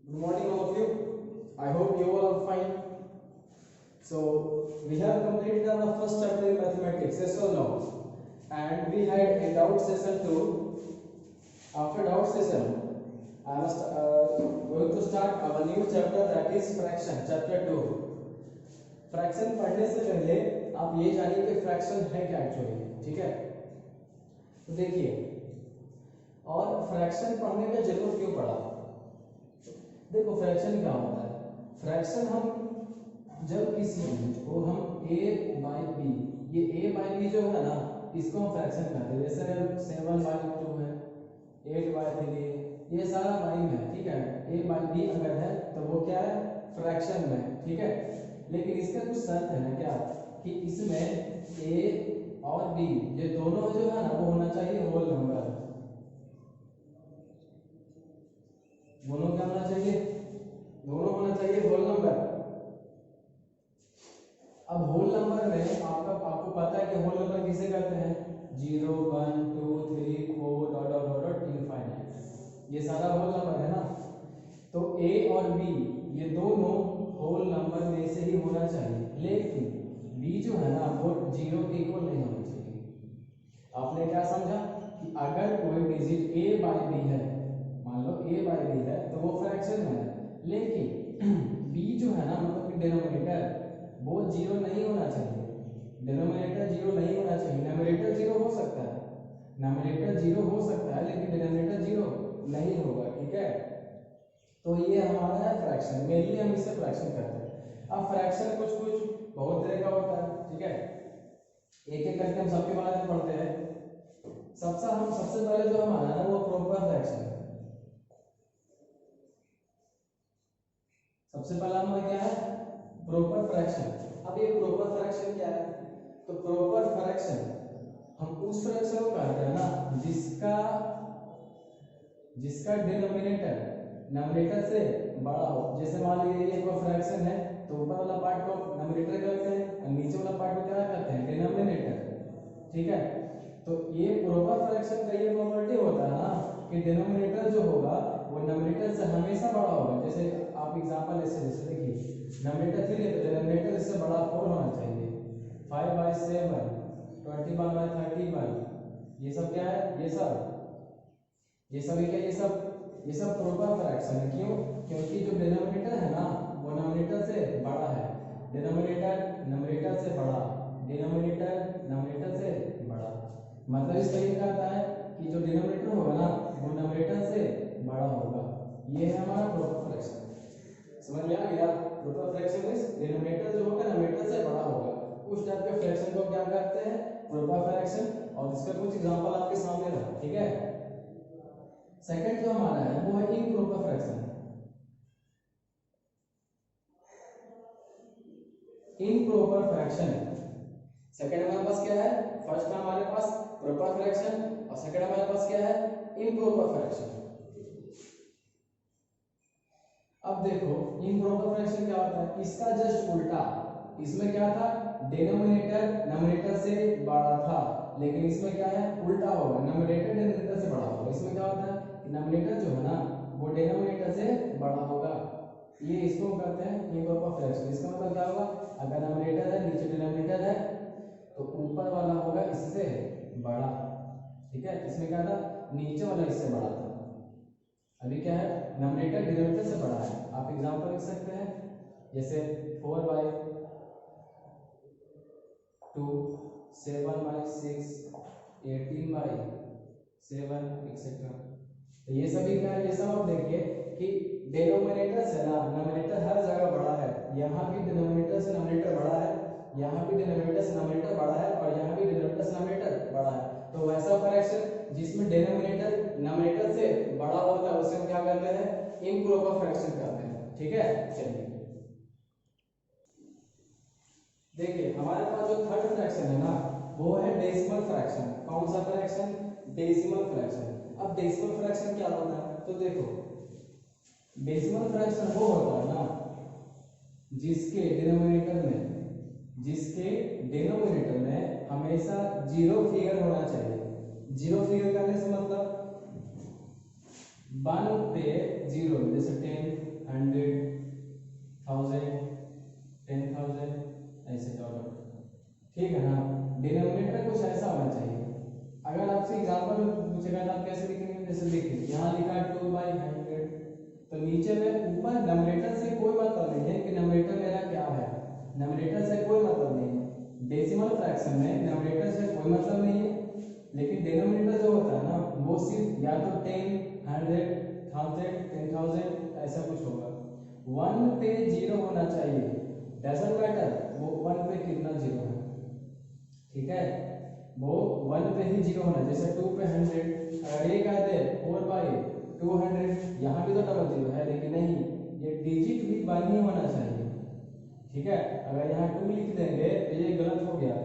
Good morning, all of you. I hope you all are fine. So, we have completed our first chapter in mathematics, yes or no? And we had a doubt session too. After doubt session, I am going to start our new chapter, that is fraction, chapter 2. Fraction पढ़ने से पहले आप ये जानिए कि fraction है क्या actually, ठीक है? तो देखिए, और फ्रैक्शन पढ़ने का जरूरत क्यों पड़ा? देखो फ्रैक्शन क्या होता है? फ्रैक्शन हम जब किसी को हम a बाई बी, ये a बाई बी जो है ना, इसको हम फ्रैक्शन कहते हैं। जैसे 7/2 है, 8/3, ये सारा बाई में, ठीक है? a बाई बी अगर है तो वो क्या है? फ्रैक्शन में, ठीक है? लेकिन इसका कुछ शर्त है ना, क्या कि इसमें a और b ये दोनों जो है ना वो होना चाहिए होल नंबर। दोनों क्या होना चाहिए? दोनों होना चाहिए होल नंबर। अब होल नंबर में आपको पता है कि होल नंबर किसे कहते हैं? 0 1 2 3 4 डॉट डॉट डॉट इनफाइनाइट, ये सारा होल नंबर है ना। तो a और b ये दोनों होल नंबर में से ही होना चाहिए, लेकिन b जो है ना वो 0 के इक्वल नहीं होना चाहिए। आपने क्या समझा कि अगर कोई डिजिट a बाई b है, मान लो a बाई b है, तो वो फ्रैक्शन में है, लेकिन b जो है ना मतलब कि डिनोमिनेटर वो 0 नहीं होना चाहिए। डिनोमिनेटर 0 नहीं होना चाहिए। न्यूमरेटर 0 हो सकता है, न्यूमरेटर 0 हो सकता है, लेकिन डिनोमिनेटर 0 नहीं होगा, ठीक है? तो ये हमारा है फ्रैक्शन, मेनली हम इसे फ्रैक्शन कहते हैं। अब फ्रैक्शन कुछ कुछ बहुत तरह का होता है, ठीक है? एक एक करके हम सबके बारे में पढ़ते हैं। सबसे पहले जो हमारा ना वो प्रॉपर फ्रैक्शन है। सबसे पहला हमारा क्या है? Proper fraction. अब ये प्रॉपर फ्रैक्शन क्या है? तो प्रॉपर फ्रैक्शन हम उस फ्रैक्शन को कहते हैं ना जिसका डिनोमिनेटर न्यूमरेटर से बड़ा हो। जैसे मान लीजिए ये कोई फ्रैक्शन है तो ऊपर वाला पार्ट को न्यूमरेटर कहते हैं और नीचे वाला पार्ट को क्या कहते हैं? डिनोमिनेटर, ठीक है? तो ये प्रॉपर फ्रैक्शन का ये प्रॉपर्टी होता है ना कि डिनोमिनेटर जो होगा वो न्यूमरेटर से हमेशा बड़ा होगा। जैसे आप एग्जांपल जैसे देखिए, न्यूमरेटर 3 है तो डिनोमिनेटर इससे बड़ा 4 होना चाहिए। 5/7, 21/31, ये सब क्या है? ये सब क्या? ये सब प्रॉपर फ्रैक्शन है। क्यों? क्योंकि जो डिनोमिनेटर है ना वो न्यूमरेटर से बड़ा है, डिनोमिनेटर न्यूमरेटर से बड़ा, डिनोमिनेटर न्यूमरेटर से बड़ा। मतलब इसका ये कहता है कि जो डिनोमिनेटर होगा ना वो न्यूमरेटर से बड़ा होगा। ये है हमारा प्रॉपर फ्रैक्शन। समझ में आ गया? प्रॉपर फ्रैक्शन मींस डिनोमिनेटर जो होगा न्यूमरेटर से बड़ा होगा। उस टाइप के फ्रैक्शन को क्या कहते हैं? Proper fraction. और इसका कुछ एग्जांपल आपके सामने रहा, ठीक है? सेकंड जो हमारा है वो है improper fraction. Improper fraction second हमारे पास क्या है? फर्स्ट हमारे पास प्रॉपर फ्रैक्शन और सेकंड हमारे पास क्या है? Improper fraction. अब देखो इम्प्रॉपर फ्रैक्शन क्या होता है? इसका जस्ट उल्टा। इसमें क्या था? डिनोमिनेटर न्यूमरेटर से बड़ा था, लेकिन इसमें क्या है? उल्टा होगा, न्यूमरेटर डिनोमिनेटर से बड़ा होगा। इसमें क्या होता है कि न्यूमरेटर जो है ना वो डिनोमिनेटर से बड़ा होगा। ये इसको कहते हैं इम्प्रॉपर फ्रैक्शन। इसका मतलब क्या होगा? अगर न्यूमरेटर है, नीचे डिनोमिनेटर है, तो ऊपर वाला होगा इससे बड़ा, ठीक है? इसमें क्या था? नीचे वाला इससे बड़ा था। अभी क्या है? न्यूमरेटर डिनोमिनेटर से बड़ा है। आप एग्जांपल लिख सकते हैं, जैसे 4/2, 7/6, 18/7 एक्सेट्रा। तो ये सभी क्या है? ये सब आप देखिए कि डिनोमिनेटर से ना न्यूमरेटर हर जगह बड़ा है। यहाँ भी डिनोमिनेटर से न्यूमरेटर बड़ा है, यहाँ भी डिनोमिनेटर से न्यूमरेटर बड़ा है, और यहाँ भी डिनोमिनेटर से न्यूमरेटर बड़ा है। तो वैसा फ्रैक्शन जिसमें डिनोमिनेटर न्यूमरेटर से बड़ा होता है उसे हम क्या कहते हैं? इम्प्रॉपर फ्रैक्शन कहते हैं, ठीक है? चलिए देखिए, हमारे पास जो थर्ड फ्रैक्शन है ना वो है डेसिमल फ्रैक्शन। कौन सा फ्रैक्शन? Decimal fraction. अब डेसिमल फ्रैक्शन क्या होता है? तो देखो डेसिमल फ्रैक्शन वो होता है ना जिसके डिनोमिनेटर में हमेशा 0 फिगर होना चाहिए। 0 फिगर करने से मतलब 1 पे 0, जैसे 10, 100, 1000, 10,000 ऐसे डॉलर, ठीक है ना। डिनोमिनेटर कुछ ऐसा होना चाहिए। अगर आपसे एग्जांपल पूछेगा तो आप कैसे लिखेंगे, जैसे देखिए यहाँ लिखा 2/100, तो नीचे में ऊपर नंबरेटर से कोई मतलब नहीं है कि नंबरेटर मेरा क्या है, नंबरेटर से कोई मतलब नहीं है। डेसिमल फ्रैक्शन में नंबरेटर से कोई मतलब नहीं है, लेकिन डिनोमिनेटर जो होता है ना वो सिर्फ या तो 10, 100, 1000, 10,000 ऐसा कुछ होगा। 1 पे 0 होना चाहिए, डजंट मैटर वो 1 पे कितना 0 है, ठीक है, वो 1 पे ही 0 होना। जैसे 2 पे 100, अगर ये कहते 4/200, यहाँ भी तो डबल 0 है, लेकिन नहीं, ये डिजिट भी 1 ही होना चाहिए, ठीक है। अगर यहाँ 2 लिख देंगे तो ये गलत हो गया,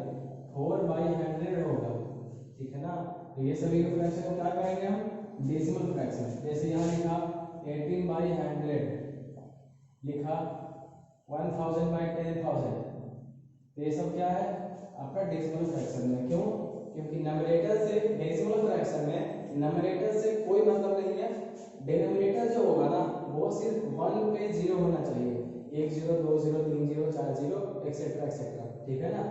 4/100 होगा, ठीक है ना। तो ये सभी के फ्रैक्शन को क्या कहेंगे हम, डेसिमल फ्रैक्शन। जैसे यहाँ लिखा 18/100, लिखा 1000/10,000, तो ये सब क्या है आपका डेसिमल फ्रैक्शन में। क्यों, क्योंकि नंबरेटर से डेसिमल फ्रैक्शन में नंबरेटर से कोई मतलब नहीं है। डिनोमिनेटर जो होगा ना वो सिर्फ 1 पे 0 होना चाहिए, 1 0, 2 0, 3 0, 4 0 एक्सेट्रा एक्सेट्रा, ठीक है ना।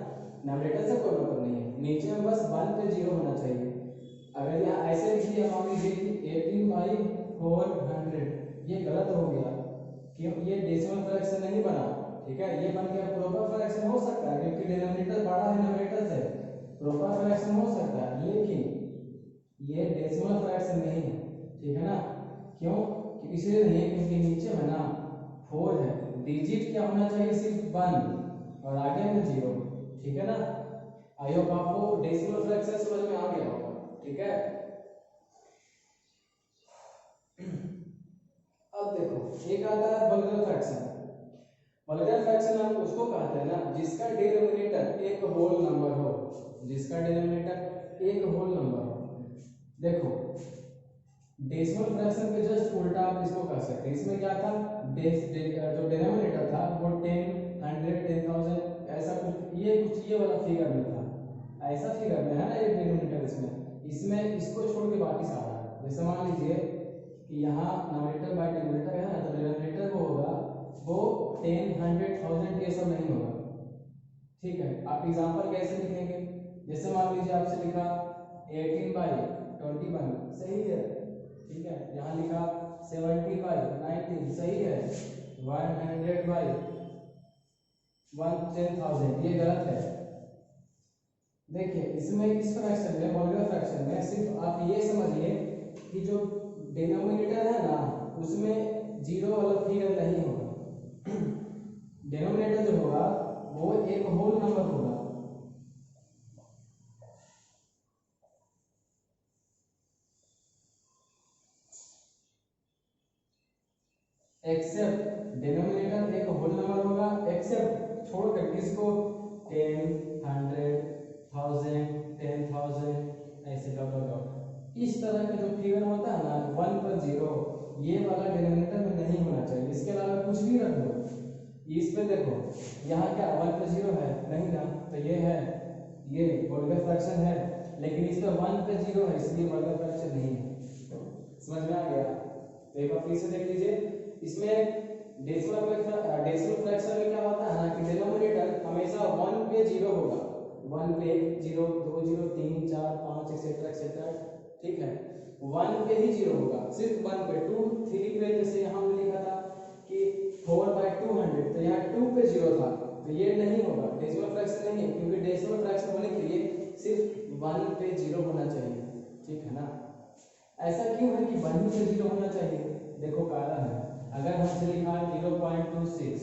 नंबरेटर से कोई मतलब नहीं है, नीचे में बस 1 पे 0 होना चाहिए। अगर यहाँ ऐसे लिख दिया मान लीजिए कि 18/400, ये गलत हो गया, क्यों, ये डेसिमल फ्रैक्शन नहीं बना, ठीक है। ये बन गया प्रॉपर फ्रैक्शन हो सकता है क्योंकि डिनोमिनेटर बड़ा है नंबरेटर से, प्रॉपर फ्रैक्शन हो सकता है, लेकिन ये डेसिमल फ्रैक्शन नहीं है, ठीक है ना। क्यों, इसलिए नहीं है क्योंकि नीचे में ना 4 है, डिजिट क्या होना चाहिए, सिर्फ 1 और आगे में 0, ठीक है ना। आई होप आपको डेसिमल फ्रैक्शन समझ में आ गया होगा, ठीक है। अब देखो एक आता है वल्गर फ्रैक्शन। वल्गर फ्रैक्शन हम उसको कहते हैं ना जिसका डिनोमिनेटर एक होल नंबर हो, जिसका डिनोमिनेटर एक होल नंबर हो। देखो डेसिमल फ्रैक्शन के जस्ट उल्टा आप इसको कह सकते हैं। इसमें क्या था, जो डिनोमिनेटर था वो 10, 100, 10,000 ऐसा कुछ, ये वाला फिगर में था, ऐसा फिगर में है ना ये डिनोमिनेटर। इसमें इसको छोड़ के बाकी सारा है। जैसे मान लीजिए कि यहाँ नंबरेटर बाय डिनोमिनेटर है ना, तो डिनोमिनेटर वो होगा वो 10, 100, 1000 ये सब नहीं होगा, ठीक है। आप एग्जांपल कैसे लिखेंगे, जैसे मान लीजिए आपसे लिखा 18/21, सही है, ठीक है। यहाँ लिखा 70/19, सही है। 100/10,000, ये गलत है। देखिए इसमें इस फ्रैक्शन में, वल्गर फ्रैक्शन में सिर्फ आप ये समझिए कि जो डिनोमिनेटर है ना उसमें 0 वाला फिगर नहीं होगा। डिनोमिनेटर जो होगा वो एक होल नंबर होगा, एक्सेप्ट डिनोमिनेटर एक होल नंबर होगा, एक्सेप्ट छोड़कर किसको, 10, 100, 1000, 10,000 ऐसे डॉट डॉट डॉट। इस तरह का जो फिगर होता है ना 1 पर 0, ये वाला डिनोमिनेटर में नहीं होना चाहिए। इसके अलावा कुछ भी रख दो, इस पे देखो यहाँ क्या 1 पर 0 है, नहीं ना, तो ये है, ये वल्गर फ्रैक्शन है, लेकिन इस पे 1 पे 0 है इसलिए वल्गर फ्रैक्शन नहीं है। समझ में आ गया, तो एक बार फिर से देख लीजिए। इसमें डेसिमल फ्रैक्शन में क्या होता है ना कि डिनोमिनेटर हमेशा 1 पे 0 होगा, 1 पे 0, 2 0, 3 4 5 एक्सेट्रा एक्सेट्रा, ठीक है। 1 पे ही 0 होगा, सिर्फ 1 पे। 2 3 पे जैसे यहाँ हमने लिखा था कि 4/200, तो यहाँ 2 पे 0 था, तो ये नहीं होगा, डेसिमल फ्रैक्शन नहीं है, क्योंकि डेसिमल फ्रैक्शन होने के लिए सिर्फ 1 पे 0 होना चाहिए, ठीक है ना। ऐसा क्यों है कि 1 पे 0 होना चाहिए, देखो कारण है। अगर हमसे लिखा है 0.26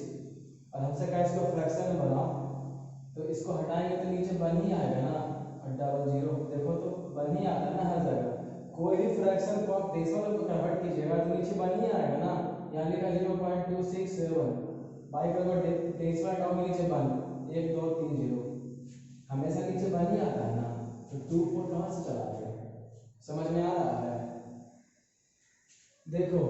और हमसे कहा इसको फ्रैक्शन में बनाओ, तो इसको हटाएंगे तो नीचे 1 ही आएगा ना, और डबल 0 देखो तो 1 ही आता है ना हर जगह। कोई भी फ्रैक्शन को आप डेसिमल में कन्वर्ट कीजिएगा तो नीचे 1 ही आएगा ना। यहाँ लिखा 0.267, बाई करके डेसिमल टर्म में नीचे 1, 1 2 3 0, हमेशा नीचे 1 ही आता है ना, तो 2 4 कहाँ से चला गया, समझ में आ रहा है। देखो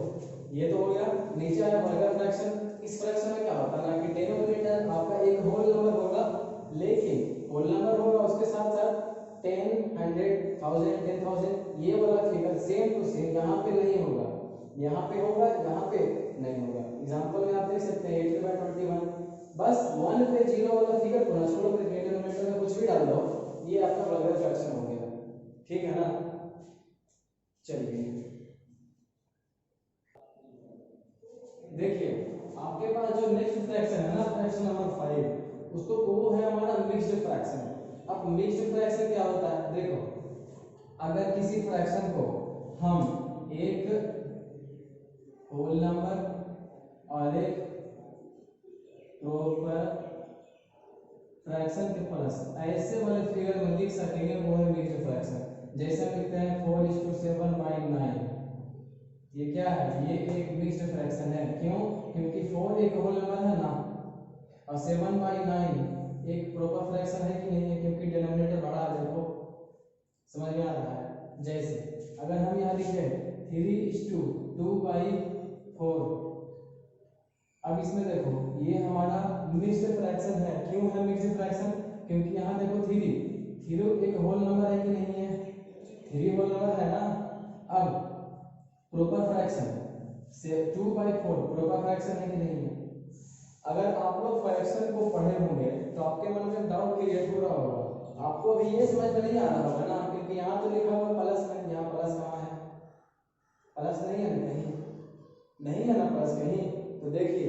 ये तो हो गया, नीचे आया वल्गर फ्रैक्शन। इस फ्रैक्शन में क्या होता है ना कि डिनोमिनेटर आपका एक होल नंबर होगा, लेकिन होल नंबर होगा उसके साथ साथ 10, 100, 1000, 10,000 ये वाला फिगर सेम टू सेम यहाँ पे नहीं होगा, यहाँ पे होगा, यहाँ पे नहीं होगा। एग्जांपल में आप देख सकते हैं 8/21, बस 1 पे 0 वाला फिगर को ना छोड़ करके डिनोमिनेटर में कुछ भी डाल दो, ये आपका लॉगरिथम फ्रैक्शन हो गया, ठीक है ना। चलिए देखिए आपके पास जो नेक्स्ट फ्रैक्शन है ना, फ्रैक्शन नंबर 5, उसको वो है हमारा मिक्स्ड फ्रैक्शन। अब मिक्स्ड फ्रैक्शन क्या होता है, देखो अगर किसी फ्रैक्शन को हम एक होल नंबर और एक प्रॉपर फ्रैक्शन के प्लस ऐसे वाले फिगर में लिख सकेंगे, वो है मिक्स्ड फ्रैक्शन। जैसे लिखते हैं 4:7/9, ये क्या है, ये एक मिक्स्ड फ्रैक्शन है। क्यों? क्योंकि 4 एक होल नंबर है ना, और 7/9 एक प्रॉपर फ्रैक्शन है कि नहीं है, क्योंकि डिनोमिनेटर बड़ा है। देखो समझ में आ रहा है। जैसे अगर हम यहाँ लिखे 3:2/4, अब इसमें देखो ये हमारा मिक्स्ड फ्रैक्शन है। क्यों है मिक्स्ड फ्रैक्शन? क्योंकि यहाँ देखो 3 एक होल नंबर है कि नहीं है, 3 होल नंबर है ना। अब प्रॉपर फ्रैक्शन से 2/4 प्रॉपर फ्रैक्शन है कि नहीं है। अगर आप लोग फ्रैक्शन को पढ़े होंगे तो आपके मन में डाउट क्रिएट हो रहा होगा, आपको अभी ये समझ में नहीं आ रहा होगा ना, क्योंकि यहाँ तो लिखा हुआ प्लस में, यहाँ प्लस कहाँ है, प्लस नहीं है ना, कहीं नहीं है ना प्लस कहीं। तो देखिए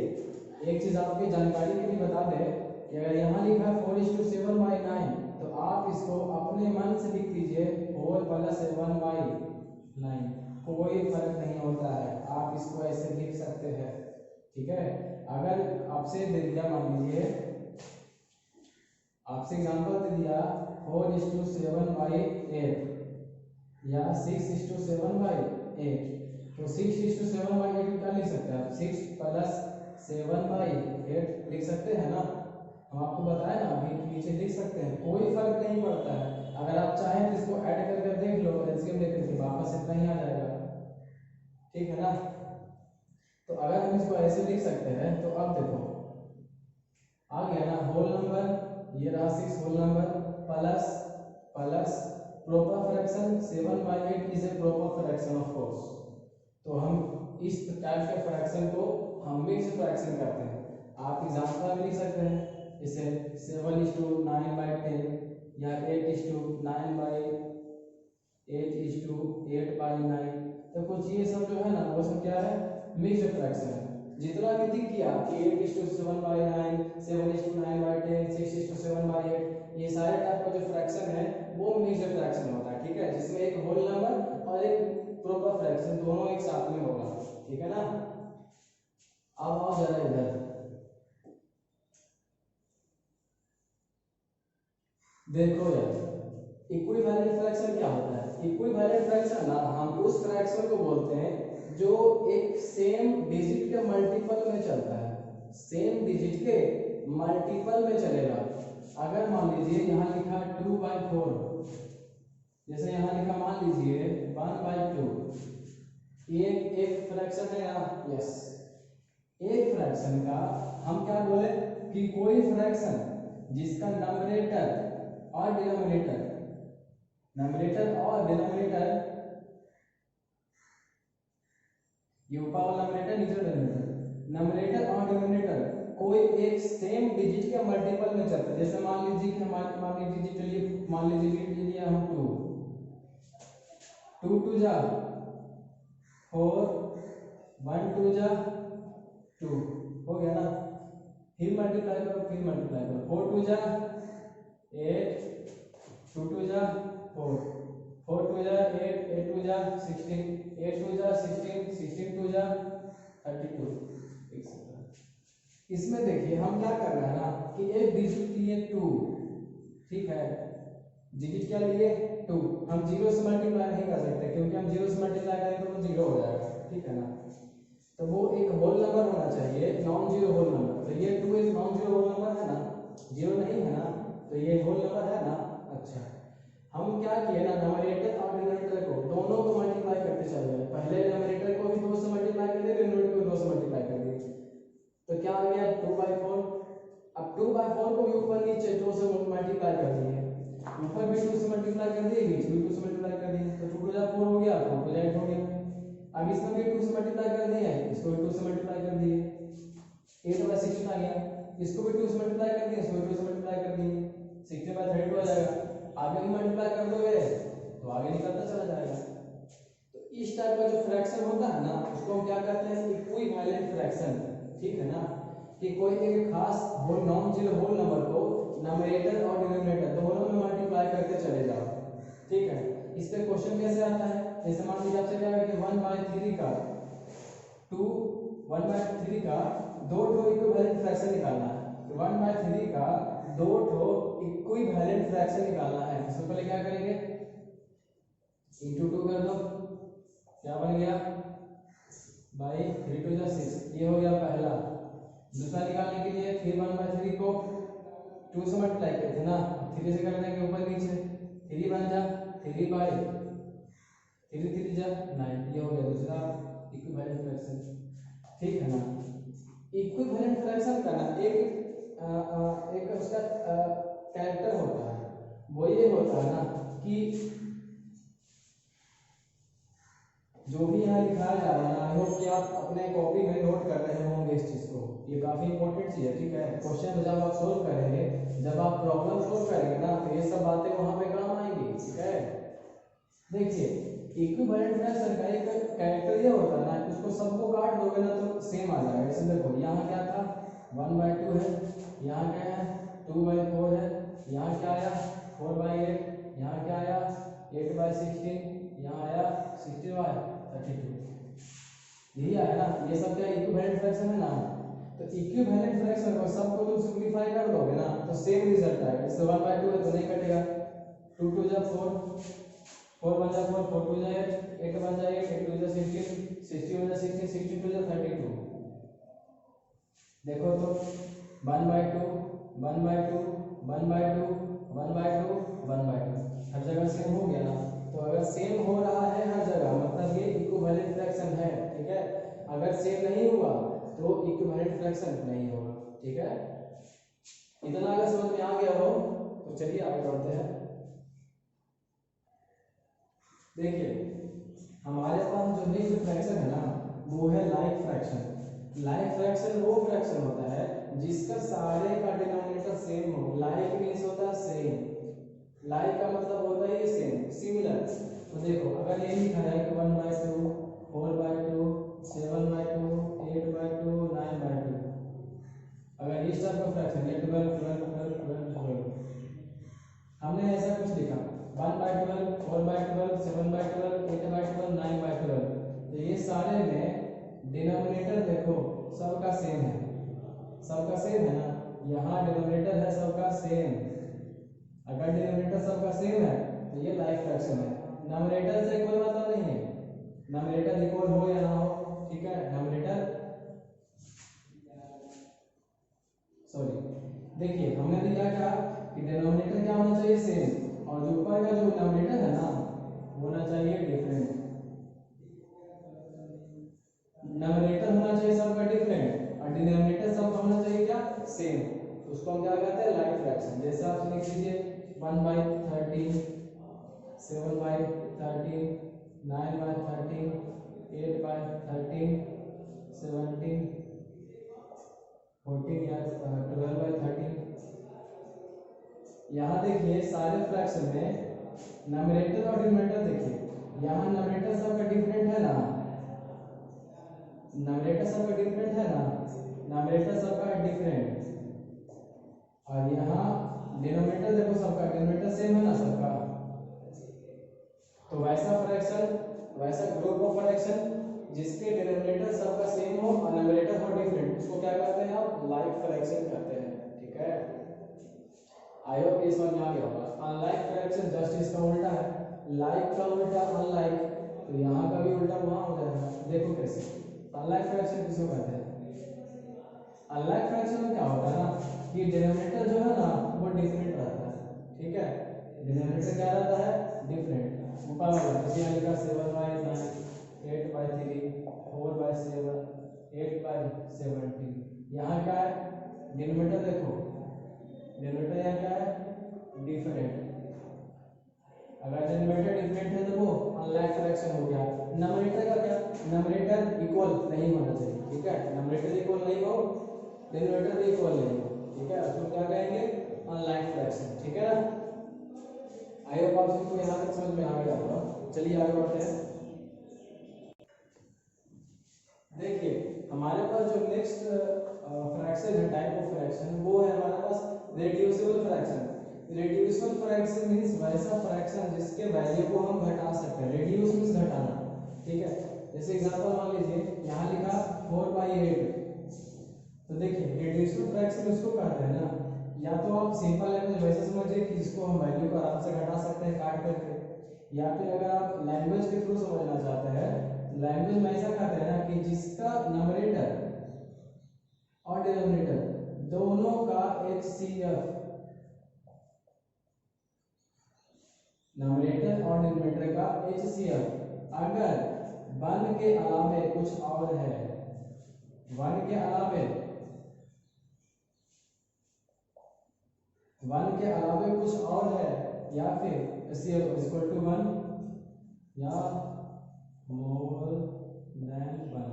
एक चीज आपकी जानकारी के लिए बता दें कि अगर यहाँ लिखा 4:7/9 तो आप इसको अपने मन से लिख दीजिए 4 + 7/9, कोई फर्क नहीं होता है, आप इसको ऐसे लिख सकते हैं, ठीक है। अगर आपसे दे दिया, मान लीजिए आपसे एग्जांपल दे दिया 4:7/8 या 6:7/8, तो 6:7/8 क्या लिख सकते हैं आप, 6 + 7/8 लिख सकते हैं ना। हम आपको बताए ना अभी नीचे लिख सकते हैं, कोई फर्क नहीं पड़ता है। अगर आप चाहें तो इसको ऐड करके देख लो, एलसीएम लेकर के वापस इतना ही आ जाएगा, ठीक है ना। तो अगर हम इसको ऐसे लिख सकते हैं तो अब देखो आ गया ना होल नंबर, ये रहा 6 whole number plus proper fraction 7/8 is a proper fraction of course. तो हम इस टाइप के फ्रैक्शन को हम मिक्स्ड फ्रैक्शन कहते हैं। आप एग्जांपल में लिख सकते हैं जैसे 7:9/10 या 8:8/9। तो कुछ ये सब जो है ना वो सब क्या है, मिक्स्ड फ्रैक्शन है। जितना भी दिख गया कि 8:7/9, 7:9/10, 6:7/8, ये सारे टाइप का जो फ्रैक्शन है वो मिक्स्ड फ्रैक्शन होता है, ठीक है, जिसमें एक होल नंबर और एक प्रॉपर फ्रैक्शन दोनों एक साथ में होगा, ठीक है ना। अब आओ जरा इधर, देखो यार इक्विवेलेंट फ्रैक्शन क्या होता है। इक्विवेलेंट फ्रैक्शन ना हम उस फ्रैक्शन को बोलते हैं जो एक सेम डिजिट के मल्टीपल में चलता है, सेम डिजिट के मल्टीपल में चलेगा। अगर मान लीजिए यहाँ लिखा 2/4, जैसे यहाँ लिखा मान लीजिए 1/2, एक फ्रैक्शन है यहाँ, यस एक फ्रैक्शन का हम क्या बोले कि कोई फ्रैक्शन जिसका नंबरेटर और डिनोमिनेटर ये ऊपर वाला नंबरेटर नीचे डिनोमिनेटर, नंबरेटर और डिनोमिनेटर कोई एक सेम डिजिट के मल्टीपल में चलता है। जैसे मान लीजिए कि मान लीजिए हम 2 2 जा 4, 1 2 जा 2 हो गया ना। फिर मल्टीप्लाई करो 4 2 जा 8, 2 2 जा 4, 4 2 जा 8, 8 2 जा 16, 8 2 जा 16, 16 2 जा 32। इसमें देखिए हम क्या कर रहे हैं ना कि एक डिजिट लिए 2, ठीक है, डिजिट क्या लिए 2, हम 0 से मल्टीप्लाई नहीं कर सकते क्योंकि हम 0 से मल्टीप्लाई करें तो वो 0 हो जाएगा, ठीक है ना। तो वो एक होल नंबर होना चाहिए, नॉन जीरो होल नंबर। तो ये 2 एक नॉन जीरो होल नंबर है ना, 0 नहीं है ना, तो ये होल नंबर है ना। अच्छा हम क्या किए ना, न्यूमरेटर और डिनोमिनेटर को दोनों को मल्टीप्लाई करते चले गए। पहले न्यूमरेटर को भी 2 से मल्टीप्लाई कर दिए, डिनोमिनेटर को 2 से मल्टीप्लाई कर दिए, तो क्या आ गया 2/4। अब 2/4 को भी ऊपर नीचे 2 से मल्टीप्लाई कर दिए, ऊपर भी 2 से मल्टीप्लाई कर दिए, नीचे भी 2 से मल्टीप्लाई कर दिए, तो 2 2 जा 4 हो गया, 4 2 जा 8 हो गया। अब इसमें भी 2 से मल्टीप्लाई कर दिए, इसको भी 2 से मल्टीप्लाई कर दिए, 8/16 आ गया। इसको भी 2 से मल्टीप्लाई कर दिए, इसको भी 2 से मल्टीप्लाई कर दिए, 16/32 आ जाएगा। आगे भी मल्टीप्लाई कर दोगे तो आगे निकलता चला जाएगा। तो इस टाइप का जो फ्रैक्शन होता है ना, उसको हम क्या कहते हैं, इक्विवेलेंट फ्रैक्शन। ठीक है ना, कि कोई एक खास whole non zero whole number को न्यूमरेटर और डिनोमिनेटर दोनों में मल्टीप्लाई करते चले जाओ। ठीक है, इस पे क्वेश्चन कैसे आता है, जैसे मान लीजिए आपसे क्या है कि 1/3 का 1/3 का 2 ठो इक्विवेलेंट फ्रैक्शन निकालना है। 1/3 का 2 ठो इक्विवेलेंट फ्रैक्शन निकालना है। सबसे पहले क्या करेंगे, इंटू 2 कर दो, क्या बन गया बाई 3 2 जा 6, ये हो गया पहला। दूसरा निकालने के लिए फिर 1/3 को 2 से मल्टीप्लाई किए थे ना, 3 से कर देंगे ऊपर नीचे, 3 बन जा 3/3 3 जा 9, ये हो गया दूसरा इक्विवेलेंट फ्रैक्शन। ठीक है ना, इक्विवेलेंट फ्रैक्शन का ना एक उसका कैरेक्टर होता है, वो ये होता है ना कि जो भी यहाँ लिखाया जा रहा है, आई होप कि आप अपने कॉपी में नोट कर रहे होंगे इस चीज को, ये काफी इंपॉर्टेंट चीज है। ठीक है, क्वेश्चन जब आप सोल्व करेंगे, जब आप प्रॉब्लम सोल्व करेंगे ना, तो ये सब बातें वहां पे काम आएंगी। ठीक है, देखिए इक्विवेलेंट फ्रैक्शन का एक कैरेक्टर ये होता है ना, उसको सबको काट दोगे ना तो सेम आ जाएगा। जैसे देखो यहाँ क्या था 1/2 है, यहाँ क्या है 2/4 है, यहाँ क्या आया 4/8, यहाँ क्या आया 8/16, यहाँ आया 16/32, यही आया ना। ये सब क्या इक्विवेलेंट फ्रैक्शन है ना। तो इक्विवेलेंट फ्रैक्शन को सबको तुम सिंपलीफाई कर दोगे ना तो सेम रिजल्ट आएगा। जैसे 1/2 है तो नहीं कटेगा, 2 2 जा 4, 4 1 जा 4, 4 2 जा 8, 8 1 जा 8, 8 2 जा 16, 16 1 जा 16, 16 2 जा 32। देखो तो 1/2 1/2 1/2 1/2 1/2 हर जगह सेम हो गया ना। तो अगर सेम हो रहा है हर जगह, मतलब ये इक्विवेलेंट फ्रैक्शन है। ठीक है, अगर सेम नहीं हुआ तो इक्विवेलेंट फ्रैक्शन नहीं होगा। ठीक है, इतना अगर समझ में आ गया हो तो चलिए आगे बढ़ते हैं। देखिए हमारे पास जो नेक्स्ट फ्रैक्शन है ना, वो है लाइक फ्रैक्शन। लाइक फ्रैक्शन वो फ्रैक्शन होता है जिसका सारे का डिनोमिनेटर सेम हो। लाइक मींस होता है सेम, लाइक का मतलब होता है ये सेम, सिमिलर। तो देखो अगर ये लिखा है कि 1/2 4/2 7/2 8/2 9/2, अगर इस टाइप का फ्रैक्शन है 12 12 12 12 12, हमने ऐसा कुछ लिखा 1/12 4/12 7/12 8/12 9/12, तो ये सारे में डिनोमिनेटर देखो सबका सेम है, सबका सेम है ना। यहाँ डिनोमिनेटर है सबका सेम, अगर डिनोमिनेटर सबका सेम है तो ये लाइक फ्रैक्शन है। न्यूमरेटर से कोई मतलब नहीं है, न्यूमरेटर इक्वल हो या ना हो। ठीक है, न्यूमरेटर सॉरी देखिए हमने दिया क्या कि डिनोमिनेटर क्या होना चाहिए सेम, और जो ऊपर का जो न्यूमरेटर है ना होना चाहिए डिफरेंट। न्यूमरेटर होना चाहिए सबका डिफरेंट और डिनोमिनेटर सबका होना चाहिए क्या सेम, तो उसको हम क्या कहते हैं लाइक फ्रैक्शन। जैसे आप लिख लीजिए 1/13 7/13 9/13 8/13 17 14 या 12/13। यहाँ देखिए सारे फ्रैक्शन में न्यूमरेटर और डिनोमिनेटर देखिए, यहाँ न्यूमरेटर सबका डिफरेंट है ना, न्यूमरेटर सबका डिफरेंट है ना, न्यूमरेटर सबका डिफरेंट, और यहाँ डिनोमिनेटर देखो सबका डिनोमिनेटर सेम है ना सबका। तो वैसा फ्रैक्शन, वैसा ग्रुप ऑफ फ्रैक्शन जिसके डिनोमिनेटर सबका सेम हो और न्यूमरेटर हो डिफरेंट, उसको क्या कहते हैं आप लाइक फ्रैक्शन कहते हैं। ठीक है, आई होप ये समझ में आ गया होगा। अनलाइक फ्रैक्शन जस्ट इसका उल्टा है, लाइक का उल्टा अनलाइक, तो यहाँ का भी उल्टा वहाँ हो जाएगा। देखो कैसे, अनलाइक फ्रैक्शन किसको कहते हैं। अनलाइक फ्रैक्शन में क्या होता है ना कि डिनोमिनेटर जो है ना वो डिफरेंट रहता है। ठीक है, डिनोमिनेटर क्या रहता है डिफरेंट। ऊपर वाला जैसे यहाँ लिखा 7/9 8/3 4/7 8/17, यहाँ क्या है डिनोमिनेटर देखो, डिनोमिनेटर यहाँ क्या है डिफरेंट, अगर डिनोमिनेटर डिफरेंट है तो वो अनलाइक फ्रैक्शन हो गया। न्यूमरेटर का क्या, न्यूमरेटर इक्वल नहीं होना चाहिए, ठीक है, न्यूमरेटर इक्वल नहीं हो, डिनोमिनेटर भी इक्वल नहीं हो, ठीक है, उसको क्या कहेंगे, अनलाइक फ्रैक्शन, ठीक है ना। आई होप आप सबको यहाँ तक समझ में आ गया होगा। चलिए आगे बढ़ते हैं। देखिए हमारे पास जो नेक्स्ट फ्रैक्शन है, टाइप ऑफ फ्रैक्शन, वो है हमारे पास reducible fraction. Reducible fraction means वैसा फ्रैक्शन जिसके वैल्यू को हम घटा सकते हैं। रेड्यूस मींस घटाना, ठीक है। जैसे एग्जांपल मान लीजिए यहाँ लिखा 4/8, तो देखिए रेड्यूसिबल फ्रैक्शन उसको कहते हैं ना, या तो आप सिंपल लैंग्वेज वैसे समझिए कि जिसको हम वैल्यू को आराम से घटा सकते हैं काट करके, या फिर अगर आप लैंग्वेज के थ्रू समझना चाहते हैं तो लैंग्वेज में ऐसा कहते हैं ना कि जिसका न्यूमरेटर और डिनोमिनेटर दोनों का HCF, न्यूमरेटर और डिनोमिनेटर का HCF अगर 1 के अलावे कुछ और है, 1 के अलावे 1 के अलावे कुछ और है, या फिर HCF इक्वल टू 1 या मोर देन 1।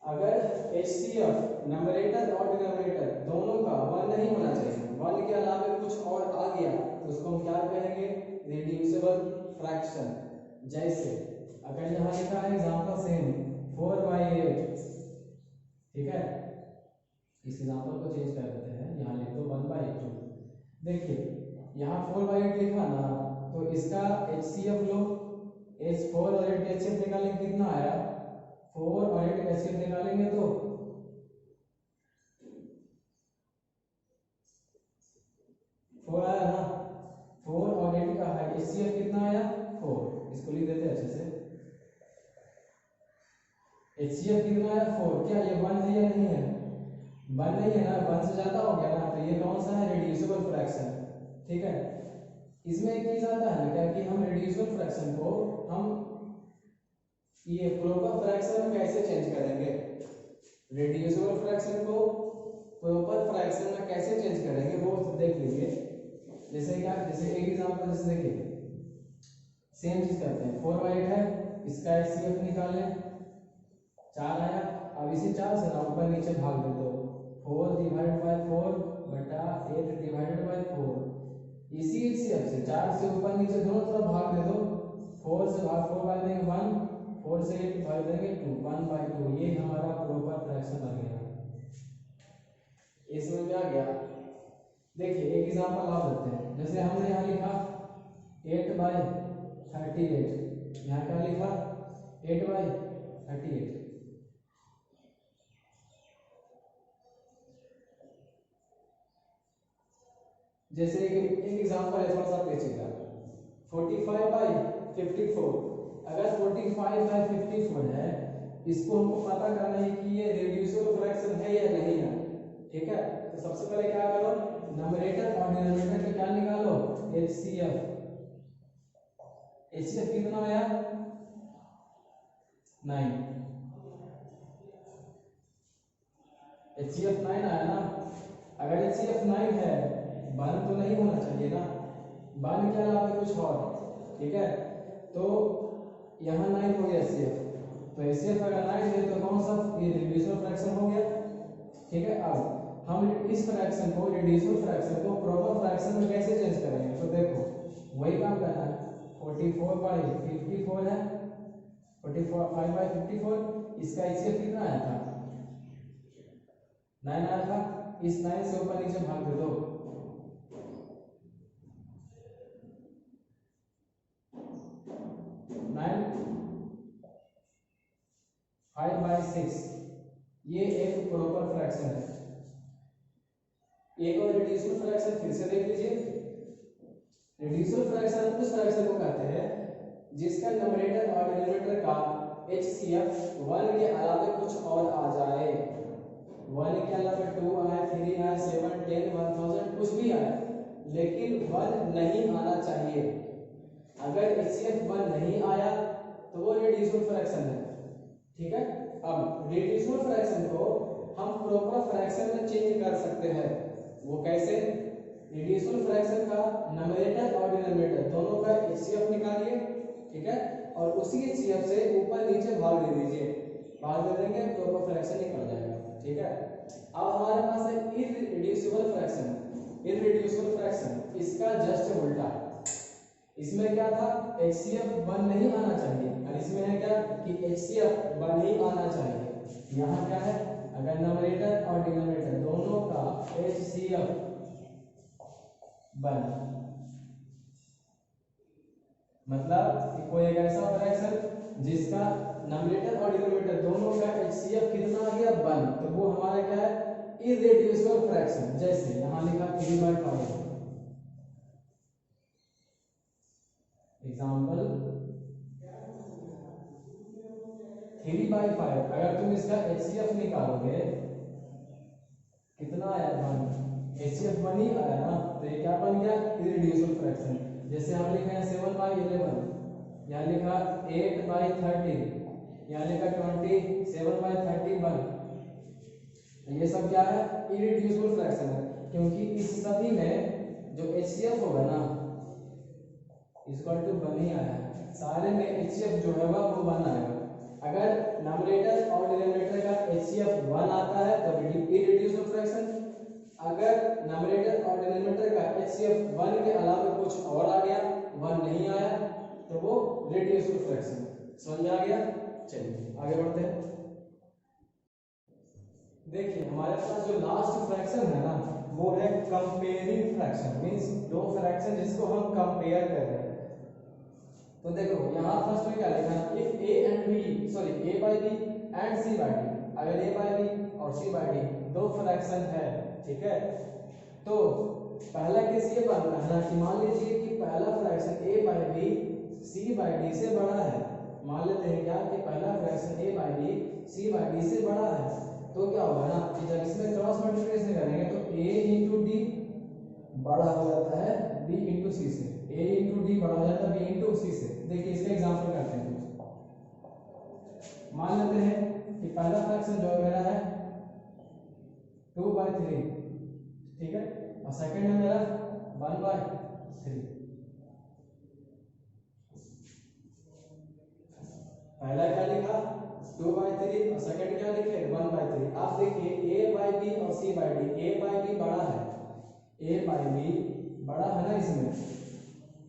अगर HCF न्यूमरेटर और डिनोमिनेटर दोनों का 1 नहीं होना चाहिए, 1 के अलावे कुछ और आ गया तो उसको हम क्या कहेंगे, रिड्यूसिबल फ्रैक्शन। जैसे अगर यहाँ लिखा है एग्जांपल सेम 4/8, ठीक है, इस एग्जांपल को चेंज कर देते हैं, यहाँ लिख दो 1/2। देखिए यहाँ 4/8 लिखा ना, तो इसका HCF लो, H4 और 8 का HCF निकालेंगे, कितना आया, 4 और 8 का HCF निकालेंगे तो 4 आया ना, 4 और 8 का है HCF कितना आया, 4। इसको लिख देते हैं अच्छे से, HCF कितना आया, 4। क्या ये 1 है या नहीं है, 1 नहीं है ना, 1 से ज्यादा हो गया ना, तो ये कौन सा है, रिड्यूसिबल फ्रैक्शन, ठीक है। इसमें एक चीज आता है ना क्या कि हम रिड्यूसिबल फ्रैक्शन को हम ये प्रॉपर फ्रैक्शन में कैसे चेंज करेंगे, रिड्यूसिबल फ्रैक्शन को प्रॉपर फ्रैक्शन में कैसे चेंज करेंगे वो देख लीजिए। जैसे क्या, जैसे एक एग्जांपल, जैसे देखिए सेम चीज करते हैं, 4/8 है, इसका HCF निकाल लें, 4 आया। अब इसी 4 से ना ऊपर नीचे भाग दे दो, 4/4 बटा 8 डिवाइडेड बाय 4। इसी HCF से 4 से ऊपर नीचे दोनों तरफ भाग दे दो, 4 से भाग 4 बाय देंगे 1, 4 से 8 भाग देंगे 2, 1/2। ये हमारा प्रॉपर फ्रैक्शन आ गया, इसमें क्या गया। देखिए एक एग्जांपल आप देते हैं, जैसे हमने यहाँ लिखा 8/38, यहाँ क्या लिखा 8/38। जैसे एक एग्जांपल है, थोड़ा सा पेचीदा, 45/54। अगर 45/54 है, इसको हमको पता करना है कि ये रिड्यूसिबल फ्रैक्शन है या नहीं है, ठीक है। तो सबसे पहले क्या करो, न्यूमरेटर और डिनोमिनेटर का क्या निकालो, HCF। HCF कितना आया, 9, HCF 9 आया ना। अगर HCF 9 है, 1 तो नहीं होना चाहिए ना, 1 के अलावा कुछ और, ठीक है। तो यहाँ 9 हो गया HCF, तो HCF अगर 9 है तो कौन सा, ये रिड्यूसिबल फ्रैक्शन हो गया, ठीक है। अब हम इस फ्रैक्शन को, रिड्यूसिबल फ्रैक्शन को प्रॉपर फ्रैक्शन में कैसे चेंज करेंगे, तो देखो वही काम करना है। 44/54 है, 45/54, इसका HCF कितना आया था, 9 आया था। इस 9 से ऊपर नीचे भाग दे दो, 9 5/6। ये एक प्रॉपर फ्रैक्शन है। एक और रिड्यूसिबल फ्रैक्शन फिर से देख लीजिए। रिड्यूसिबल फ्रैक्शन उस फ्रैक्शन को कहते हैं जिसका न्यूमरेटर और डिनोमिनेटर का HCF 1 के अलावे कुछ और आ जाए, 1 के अलावे 2 आए, 3 आए, 7, 10, 1000 कुछ भी आए, लेकिन 1 नहीं आना चाहिए। अगर HCF 1 नहीं आया तो वो रिड्यूसिबल फ्रैक्शन है, ठीक है। अब रिड्यूसिबल फ्रैक्शन को हम प्रॉपर फ्रैक्शन में चेंज कर सकते हैं, वो कैसे, रिड्यूसिबल फ्रैक्शन का न्यूमरेटर और डिनोमिनेटर दोनों का एचसीएफ निकालिए, ठीक है, और उसी एचसीएफ से ऊपर नीचे भाग दे दीजिए, भाग दे देंगे तो आपका फ्रैक्शन निकल जाएगा, ठीक है। अब हमारे पास है इररिड्यूसिबल फ्रैक्शन। इररिड्यूसिबल फ्रैक्शन इसका जस्ट उल्टा, इसमें क्या था, एचसीएफ 1 नहीं आना चाहिए, और इसमें है क्या कि एचसीएफ 1 ही आना चाहिए। यहाँ क्या है, अगर न्यूमरेटर और डिनोमिनेटर दोनों का एचसीएफ 1, मतलब कि कोई एक ऐसा फ्रैक्शन जिसका न्यूमरेटर और डिनोमिनेटर दोनों का एचसीएफ कितना आ गया 1, तो वो हमारा क्या है, इररिड्यूसिबल फ्रैक्शन। जैसे यहाँ लिखा 3/5, एग्जाम्पल 3/5, अगर तुम इसका एचसीएफ निकालोगे कितना आया 1, एचसीएफ 1 ही आया ना, तो ये क्या बन गया, इररिड्यूसिबल फ्रैक्शन। जैसे हम लिखे हैं 7/11, यहाँ लिखा 8/30, यहाँ लिखा 27/31, ये सब क्या है, इररिड्यूसिबल फ्रैक्शन है, क्योंकि इस सभी में जो एचसीएफ होगा ना इक्वल टू 1 ही आया है, सारे में एचसीएफ जो है वो 1 आएगा। अगर न्यूमरेटर और डिनोमिनेटर का एचसीएफ 1 आता है तो इररिड्यूसिबल फ्रैक्शन, अगर न्यूमरेटर और डिनोमिनेटर का एचसीएफ 1 के अलावा कुछ और आ गया, 1 नहीं आया, तो वो रिड्यूसिबल फ्रैक्शन। समझ में आ गया? चलिए आगे बढ़ते हैं। देखिए हमारे पास जो लास्ट फ्रैक्शन है ना वो है कंपेयरिंग फ्रैक्शन, मींस दो फ्रैक्शन जिसको हम कंपेयर कर रहे हैं। तो देखो यहाँ फर्स्ट में क्या लिखा है, if a and b sorry a by b and c by d, अगर a by b और c by d दो फ्रैक्शन है, ठीक है, तो पहला केस ये बनता है ना कि मान लीजिए कि पहला fraction a by b c by d से बड़ा है। मान लेते हैं क्या कि पहला fraction a by b c by d से बड़ा है, तो क्या होगा ना कि जब इसमें क्रॉस मल्टीप्लिकेशन करेंगे तो a into d बड़ा हो जाता है b into c से, a into d बड़ा हो जाता है b into c से। देखिए इसका एग्जांपल करते हैं। मान लेते हैं कि पहला फ्रैक्शन जो मेरा है 2/3, ठीक है, और सेकंड है मेरा 1/3। पहला क्या लिखा 2/3 और सेकंड क्या लिखे 1/3। आप देखिए a by b और c by d, a by b बड़ा है, a by b बड़ा है ना, इसमें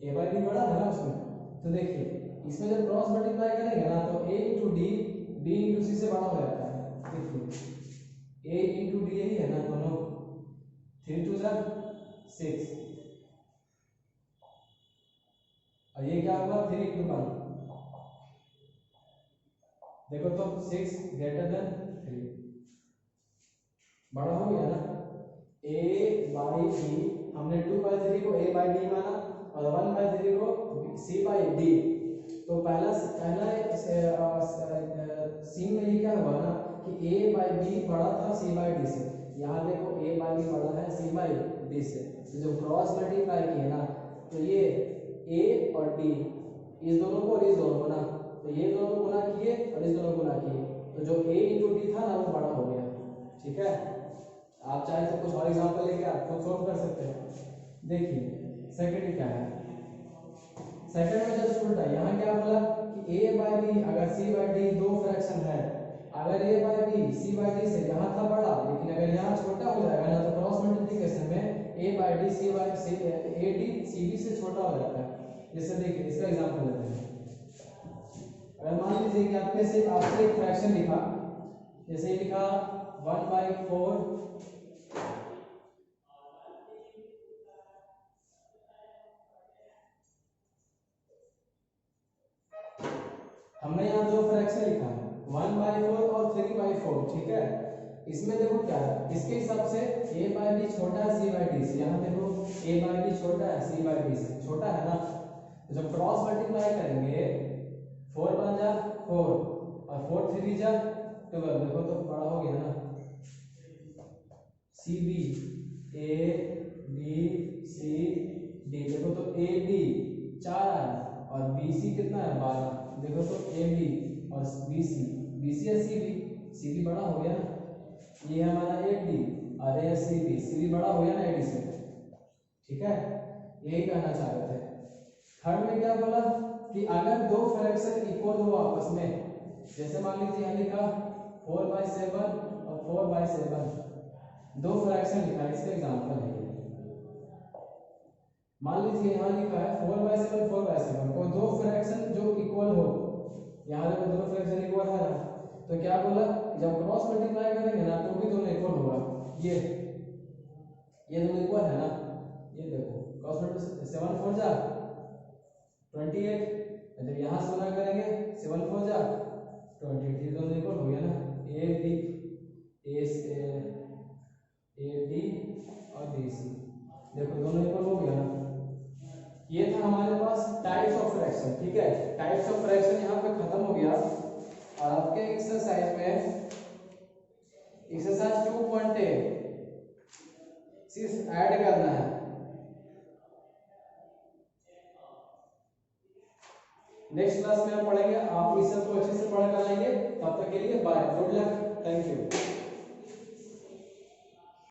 a by b बड़ा है ना उसमें, तो देखिए इसमें जब क्रॉस मल्टीप्लाई करेंगे ना तो a into d b into c से बड़ा हो जाता है। देखिए a into d यही है ना दोनों, 3 2 6, और ये क्या होगा 3 into 1, देखो तो 6 ग्रेटर देन 3, बड़ा हो गया ना। a by b हमने 2/3 को a by b माना और 1/3 को c by d, तो पहला सीन में ये क्या हुआ ना कि a by b बड़ा था c by d से, यहाँ देखो a by b बड़ा है c by d से, तो जब क्रॉस मल्टीप्लाई किए ना तो ये a और d इस दोनों को और इस दोनों को ना, तो ये दोनों गुना किए और इस दोनों गुना किए, तो जो a into d था ना वो बड़ा हो गया, ठीक है। आप चाहे तो कुछ और एग्जांपल लेके आप खुद सॉल्व कर सकते हैं। देखिए सेकंड क्या है, सेकंड में जस्ट उल्टा, यहाँ क्या बोला कि a by b अगर c by d दो फ्रैक्शन है, अगर a by b c by d से यहाँ था बड़ा, लेकिन अगर यहाँ छोटा हो जाएगा ना तो क्रॉस मल्टीप्लिकेशन में a by d c by c a d c b से छोटा हो जाता है। जैसे देखिए इसका एग्जांपल लेते हैं। अगर मान लीजिए कि आपसे एक फ्रैक्शन लिखा, जैसे लिखा 1/4 हमने यहाँ दो फ्रैक्शन लिखा है 1/4 और 3/4, ठीक है। इसमें देखो क्या है, इसके हिसाब से a by b छोटा है c by d से, यहाँ देखो a by b छोटा है c by d से, छोटा है ना, तो जब क्रॉस मल्टीप्लाई करेंगे 4 1 जा 4 और 4 3 जा 12, देखो तो बड़ा हो गया ना, c b a b c d, देखो तो a d 4 है और b c कितना है 12, देखो तो ए बी और बी सी और सी बी बड़ा हो गया ना, ये हमारा ए डी और ए सी बी बड़ा हो गया ना ए डी से, ठीक है, यही कहना चाह रहे थे। थर्ड में क्या बोला कि अगर दो फ्रैक्शन इक्वल हो आपस में, जैसे मान लीजिए यहाँ लिखा 4/7 और 4/7, दो फ्रैक्शन लिखा है, इसका एग्जांपल है ये। मान लीजिए यहाँ लिखा है 4/7 4/7, और दो फ्रैक्शन जो इक्वल हो, यहाँ देखो दोनों फ्रैक्शन इक्वल है ना, तो क्या बोला जब क्रॉस मल्टीप्लाई करेंगे ना तो भी दोनों इक्वल होगा। ये दोनों इक्वल है ना, ये देखो क्रॉस मल्टीप्लाई 7 4 जा 28, जब यहाँ से गुना करेंगे 7 4 जा 28, ये दोनों इक्वल हो गया ना। ए बी ए डी और बी सी, देखो दोनों इक्वल हो गया ना। ये था हमारे पास टाइप्स ऑफ फ्रैक्शन, ठीक है, टाइप्स ऑफ फ्रैक्शन यहाँ पे खत्म हो गया। और आपके एक्सरसाइज में एक्सरसाइज 2.8 सिर्फ ऐड करना है। नेक्स्ट क्लास में हम पढ़ेंगे, आप इस सब को अच्छे से पढ़ कर लेंगे। तब तक के लिए बाय, गुड लक।